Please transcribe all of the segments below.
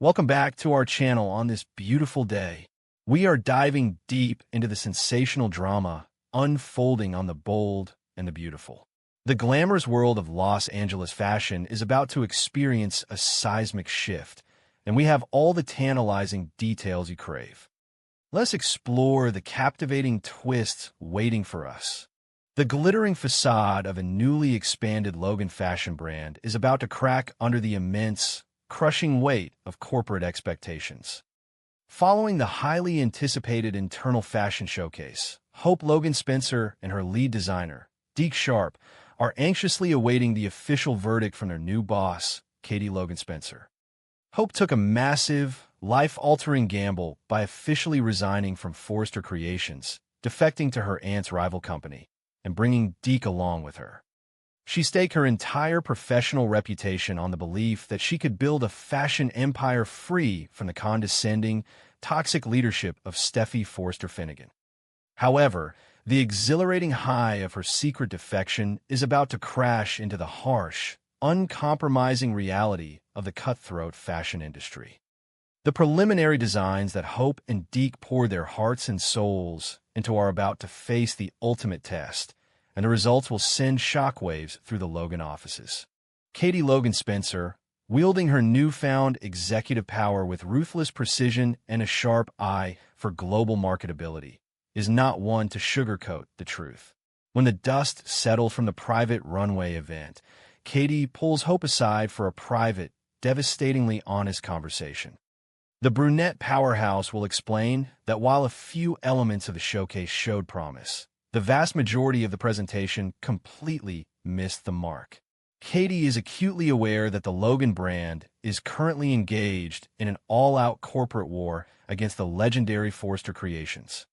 Welcome back to our channel on this beautiful day. We are diving deep into the sensational drama unfolding on the bold and the beautiful. The glamorous world of Los Angeles fashion is about to experience a seismic shift, and we have all the tantalizing details you crave. Let's explore the captivating twists waiting for us. The glittering facade of a newly expanded Logan fashion brand is about to crack under the immense, crushing weight of corporate expectations. Following the highly anticipated internal fashion showcase, Hope Logan Spencer and her lead designer, Deke Sharp, are anxiously awaiting the official verdict from their new boss, Katie Logan Spencer. Hope took a massive, life-altering gamble by officially resigning from Forrester Creations, defecting to her aunt's rival company, and bringing Deke along with her. She staked her entire professional reputation on the belief that she could build a fashion empire free from the condescending, toxic leadership of Steffy Forrester Finnegan. However, the exhilarating high of her secret defection is about to crash into the harsh, uncompromising reality of the cutthroat fashion industry. The preliminary designs that Hope and Deke poured their hearts and souls into are about to face the ultimate test, and the results will send shockwaves through the Logan offices. Katie Logan Spencer, wielding her newfound executive power with ruthless precision and a sharp eye for global marketability, is not one to sugarcoat the truth. When the dust settled from the private runway event, Katie pulls Hope aside for a private, devastatingly honest conversation. The brunette powerhouse will explain that while a few elements of the showcase showed promise, the vast majority of the presentation completely missed the mark. Katie is acutely aware that the Logan brand is currently engaged in an all-out corporate war against the legendary Forrester Creations.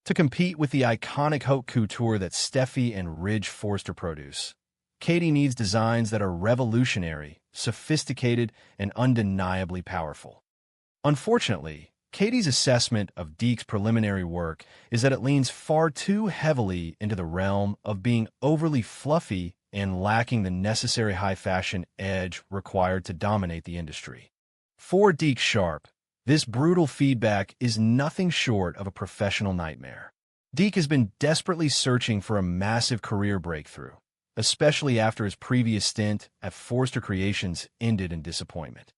To compete with the iconic haute couture that Steffi and Ridge Forrester produce, Katie needs designs that are revolutionary, sophisticated, and undeniably powerful. Unfortunately, Katie's assessment of Deke's preliminary work is that it leans far too heavily into the realm of being overly fluffy and lacking the necessary high-fashion edge required to dominate the industry. For Deke Sharp, this brutal feedback is nothing short of a professional nightmare. Deke has been desperately searching for a massive career breakthrough, especially after his previous stint at Forrester Creations ended in disappointment.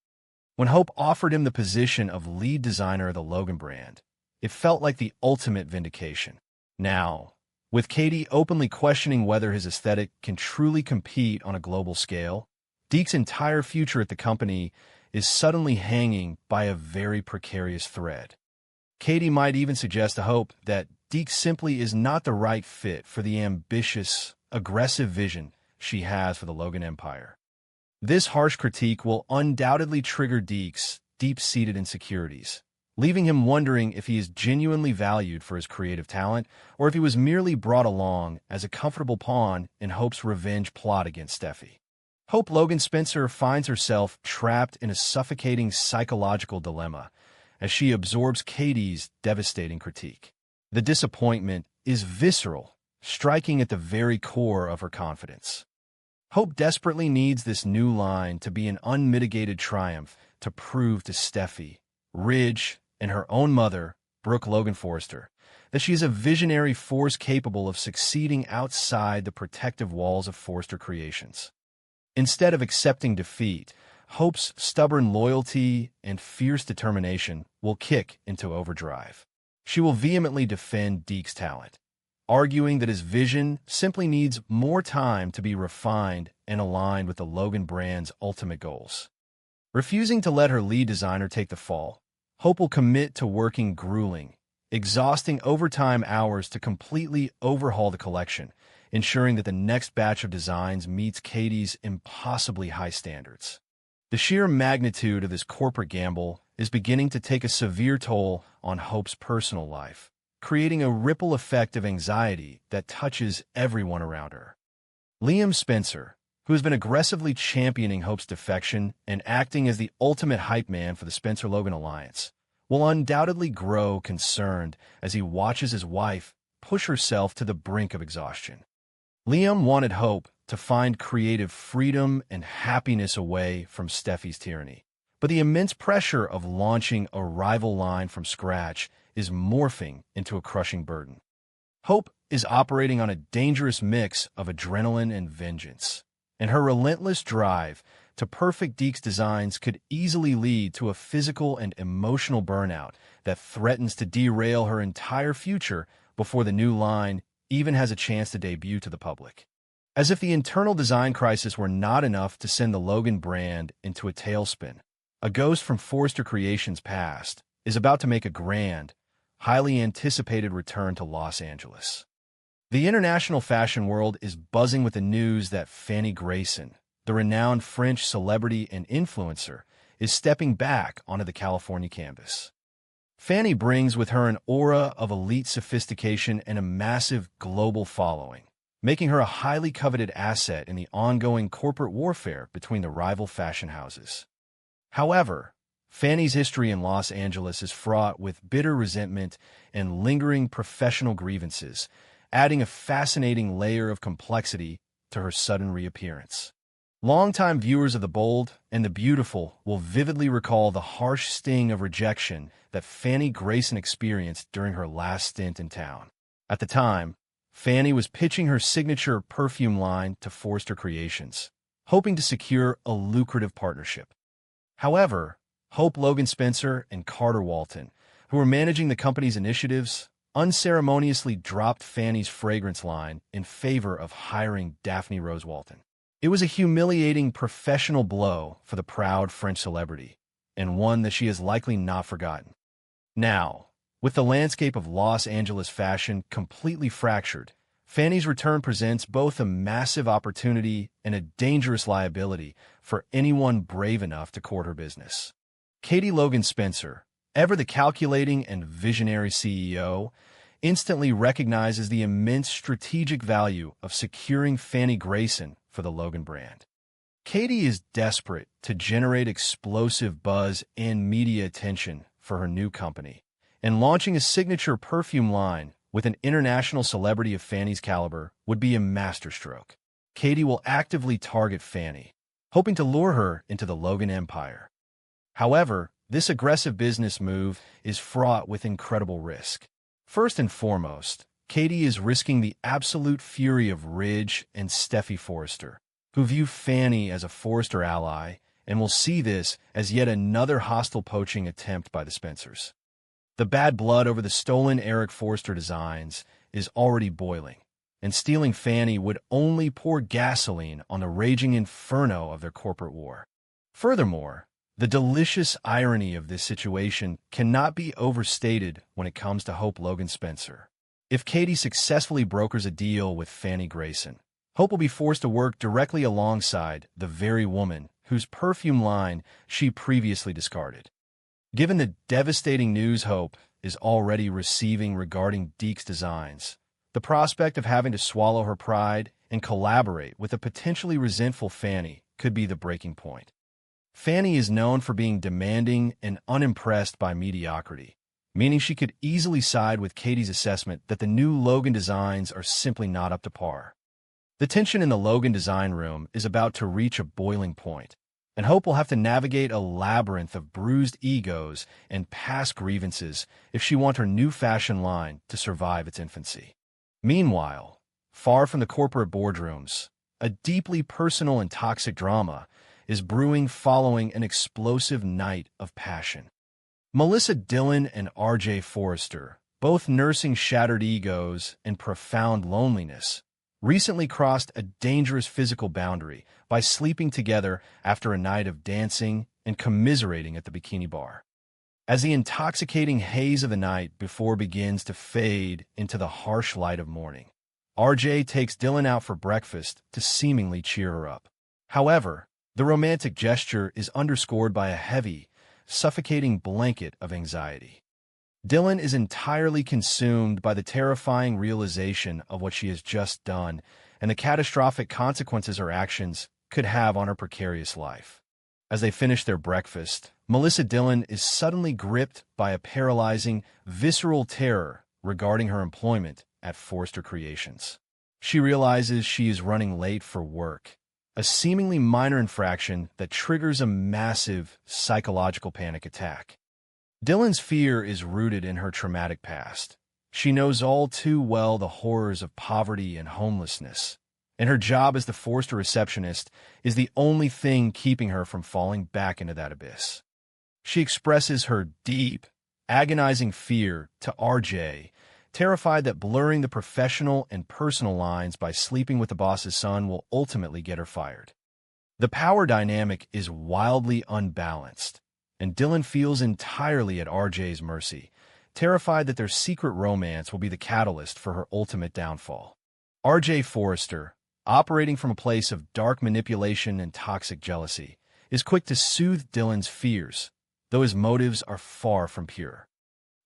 When Hope offered him the position of lead designer of the Logan brand, it felt like the ultimate vindication. Now, with Katie openly questioning whether his aesthetic can truly compete on a global scale, Deke's entire future at the company is suddenly hanging by a very precarious thread. Katie might even suggest to Hope that Deke simply is not the right fit for the ambitious, aggressive vision she has for the Logan empire. This harsh critique will undoubtedly trigger Deke's deep-seated insecurities, leaving him wondering if he is genuinely valued for his creative talent or if he was merely brought along as a comfortable pawn in Hope's revenge plot against Steffi. Hope Logan Spencer finds herself trapped in a suffocating psychological dilemma as she absorbs Katie's devastating critique. The disappointment is visceral, striking at the very core of her confidence. Hope desperately needs this new line to be an unmitigated triumph to prove to Steffi, Ridge, and her own mother, Brooke Logan Forrester, that she is a visionary force capable of succeeding outside the protective walls of Forrester Creations. Instead of accepting defeat, Hope's stubborn loyalty and fierce determination will kick into overdrive. She will vehemently defend Deke's talent, arguing that his vision simply needs more time to be refined and aligned with the Logan brand's ultimate goals. Refusing to let her lead designer take the fall, Hope will commit to working grueling, exhausting overtime hours to completely overhaul the collection, ensuring that the next batch of designs meets Katie's impossibly high standards. The sheer magnitude of this corporate gamble is beginning to take a severe toll on Hope's personal life, creating a ripple effect of anxiety that touches everyone around her. Liam Spencer, who has been aggressively championing Hope's defection and acting as the ultimate hype man for the Spencer-Logan alliance, will undoubtedly grow concerned as he watches his wife push herself to the brink of exhaustion. Liam wanted Hope to find creative freedom and happiness away from Steffi's tyranny, But the immense pressure of launching a rival line from scratch is morphing into a crushing burden. Hope is operating on a dangerous mix of adrenaline and vengeance, and her relentless drive to perfect Deke's designs could easily lead to a physical and emotional burnout that threatens to derail her entire future before the new line even has a chance to debut to the public. As if the internal design crisis were not enough to send the Logan brand into a tailspin, a ghost from Forrester Creations' past is about to make a grand, highly anticipated return to Los Angeles. The international fashion world is buzzing with the news that Fanny Grayson, the renowned French celebrity and influencer, is stepping back onto the California canvas. Fanny brings with her an aura of elite sophistication and a massive global following, making her a highly coveted asset in the ongoing corporate warfare between the rival fashion houses. However, Fanny's history in Los Angeles is fraught with bitter resentment and lingering professional grievances, adding a fascinating layer of complexity to her sudden reappearance. Longtime viewers of The Bold and the Beautiful will vividly recall the harsh sting of rejection that Fanny Grayson experienced during her last stint in town. At the time, Fanny was pitching her signature perfume line to Forrester Creations, hoping to secure a lucrative partnership. However, Hope Logan Spencer and Carter Walton, who were managing the company's initiatives, unceremoniously dropped Fanny's fragrance line in favor of hiring Daphne Rose Walton. It was a humiliating professional blow for the proud French celebrity, and one that she has likely not forgotten. Now, with the landscape of Los Angeles fashion completely fractured, Fanny's return presents both a massive opportunity and a dangerous liability for anyone brave enough to court her business. Katie Logan Spencer, ever the calculating and visionary CEO, instantly recognizes the immense strategic value of securing Fanny Grayson for the Logan brand. Katie is desperate to generate explosive buzz and media attention for her new company, and launching a signature perfume line with an international celebrity of Fanny's caliber would be a masterstroke. Katie will actively target Fanny, hoping to lure her into the Logan empire. However, this aggressive business move is fraught with incredible risk. First and foremost, Katie is risking the absolute fury of Ridge and Steffy Forrester, who view Fanny as a Forrester ally and will see this as yet another hostile poaching attempt by the Spencers. The bad blood over the stolen Eric Forrester designs is already boiling, and stealing Fanny would only pour gasoline on the raging inferno of their corporate war. Furthermore, the delicious irony of this situation cannot be overstated when it comes to Hope Logan Spencer. If Katie successfully brokers a deal with Fanny Grayson, Hope will be forced to work directly alongside the very woman whose perfume line she previously discarded. Given the devastating news Hope is already receiving regarding Deke's designs, the prospect of having to swallow her pride and collaborate with a potentially resentful Fanny could be the breaking point. Fanny is known for being demanding and unimpressed by mediocrity, meaning she could easily side with Katie's assessment that the new Logan designs are simply not up to par. The tension in the Logan design room is about to reach a boiling point, and Hope will have to navigate a labyrinth of bruised egos and past grievances if she wants her new fashion line to survive its infancy. Meanwhile, far from the corporate boardrooms, a deeply personal and toxic drama is brewing following an explosive night of passion. Melissa Dillon and R.J. Forrester, both nursing shattered egos and profound loneliness, recently crossed a dangerous physical boundary by sleeping together after a night of dancing and commiserating at the bikini bar. As the intoxicating haze of the night before begins to fade into the harsh light of morning, R.J. takes Dillon out for breakfast to seemingly cheer her up. However, the romantic gesture is underscored by a heavy, suffocating blanket of anxiety. Dillon is entirely consumed by the terrifying realization of what she has just done and the catastrophic consequences her actions could have on her precarious life. As they finish their breakfast, Melissa Dillon is suddenly gripped by a paralyzing, visceral terror regarding her employment at Forrester Creations. She realizes she is running late for work, a seemingly minor infraction that triggers a massive psychological panic attack. Dylan's fear is rooted in her traumatic past. She knows all too well the horrors of poverty and homelessness, and her job as the Forrester receptionist is the only thing keeping her from falling back into that abyss. She expresses her deep, agonizing fear to RJ, terrified that blurring the professional and personal lines by sleeping with the boss's son will ultimately get her fired. The power dynamic is wildly unbalanced, and Dylan feels entirely at RJ's mercy, terrified that their secret romance will be the catalyst for her ultimate downfall. RJ Forrester, operating from a place of dark manipulation and toxic jealousy, is quick to soothe Dylan's fears, though his motives are far from pure.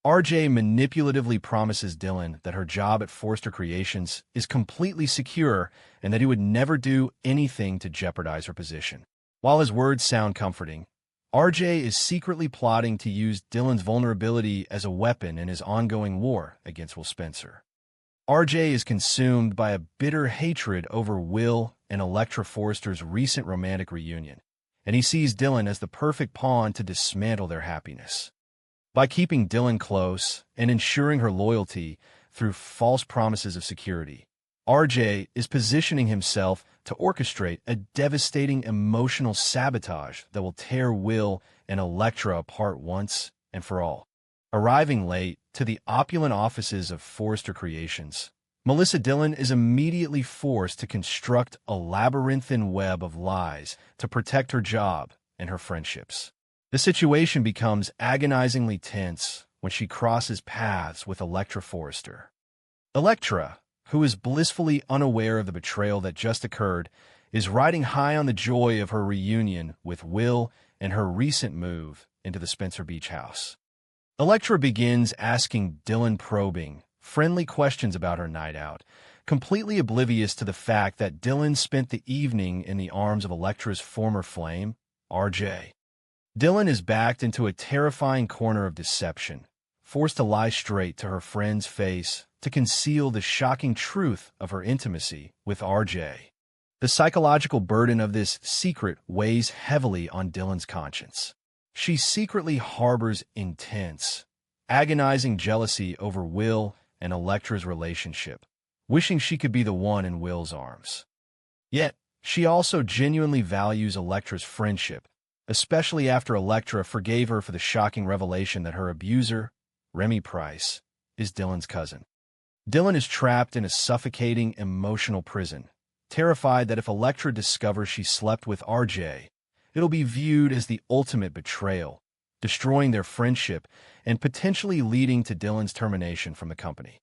RJ manipulatively promises Dylan that her job at Forrester Creations is completely secure and that he would never do anything to jeopardize her position. While his words sound comforting, RJ is secretly plotting to use Dylan's vulnerability as a weapon in his ongoing war against Will Spencer. RJ is consumed by a bitter hatred over Will and Elektra Forrester's recent romantic reunion, and he sees Dylan as the perfect pawn to dismantle their happiness. By keeping Dylan close and ensuring her loyalty through false promises of security, RJ is positioning himself to orchestrate a devastating emotional sabotage that will tear Will and Elektra apart once and for all. Arriving late to the opulent offices of Forrester Creations, Melissa Dylan is immediately forced to construct a labyrinthine web of lies to protect her job and her friendships. The situation becomes agonizingly tense when she crosses paths with Elektra Forrester. Elektra, who is blissfully unaware of the betrayal that just occurred, is riding high on the joy of her reunion with Will and her recent move into the Spencer Beach house. Elektra begins asking Dylan probing, friendly questions about her night out, completely oblivious to the fact that Dylan spent the evening in the arms of Elektra's former flame, RJ. Dylan is backed into a terrifying corner of deception, forced to lie straight to her friend's face to conceal the shocking truth of her intimacy with RJ. The psychological burden of this secret weighs heavily on Dylan's conscience. She secretly harbors intense, agonizing jealousy over Will and Elektra's relationship, wishing she could be the one in Will's arms. Yet, she also genuinely values Elektra's friendship, especially after Elektra forgave her for the shocking revelation that her abuser, Remy Price, is Dylan's cousin. Dylan is trapped in a suffocating emotional prison, terrified that if Elektra discovers she slept with RJ, it'll be viewed as the ultimate betrayal, destroying their friendship and potentially leading to Dylan's termination from the company.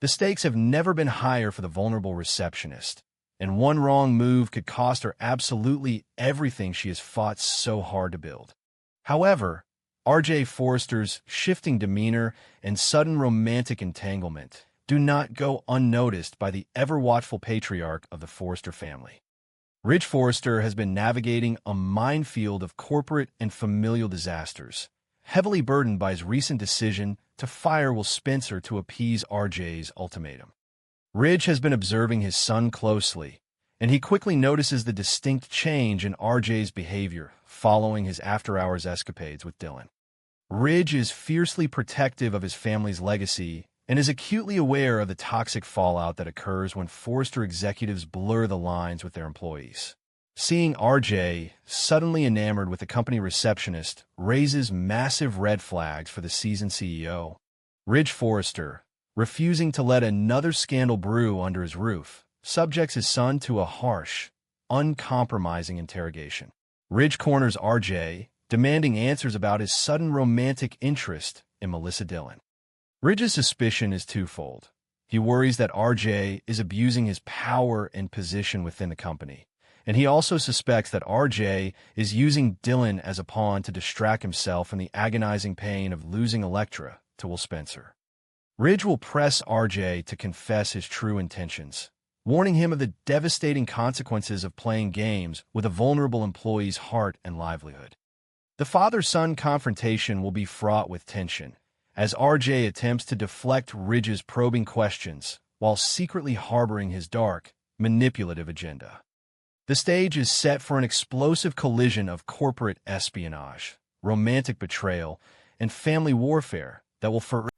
The stakes have never been higher for the vulnerable receptionist, and one wrong move could cost her absolutely everything she has fought so hard to build. However, RJ Forrester's shifting demeanor and sudden romantic entanglement do not go unnoticed by the ever-watchful patriarch of the Forrester family. Ridge Forrester has been navigating a minefield of corporate and familial disasters, heavily burdened by his recent decision to fire Will Spencer to appease RJ's ultimatum. Ridge has been observing his son closely, and he quickly notices the distinct change in RJ's behavior following his after-hours escapades with Dylan. Ridge is fiercely protective of his family's legacy and is acutely aware of the toxic fallout that occurs when Forrester executives blur the lines with their employees. Seeing RJ suddenly enamored with the company receptionist raises massive red flags for the seasoned CEO. Ridge Forrester, refusing to let another scandal brew under his roof, subjects his son to a harsh, uncompromising interrogation. Ridge corners RJ, demanding answers about his sudden romantic interest in Melissa Dylan. Ridge's suspicion is twofold. He worries that RJ is abusing his power and position within the company, and he also suspects that RJ is using Dylan as a pawn to distract himself from the agonizing pain of losing Elektra to Will Spencer. Ridge will press RJ to confess his true intentions, warning him of the devastating consequences of playing games with a vulnerable employee's heart and livelihood. The father-son confrontation will be fraught with tension, as RJ attempts to deflect Ridge's probing questions while secretly harboring his dark, manipulative agenda. The stage is set for an explosive collision of corporate espionage, romantic betrayal, and family warfare that will forever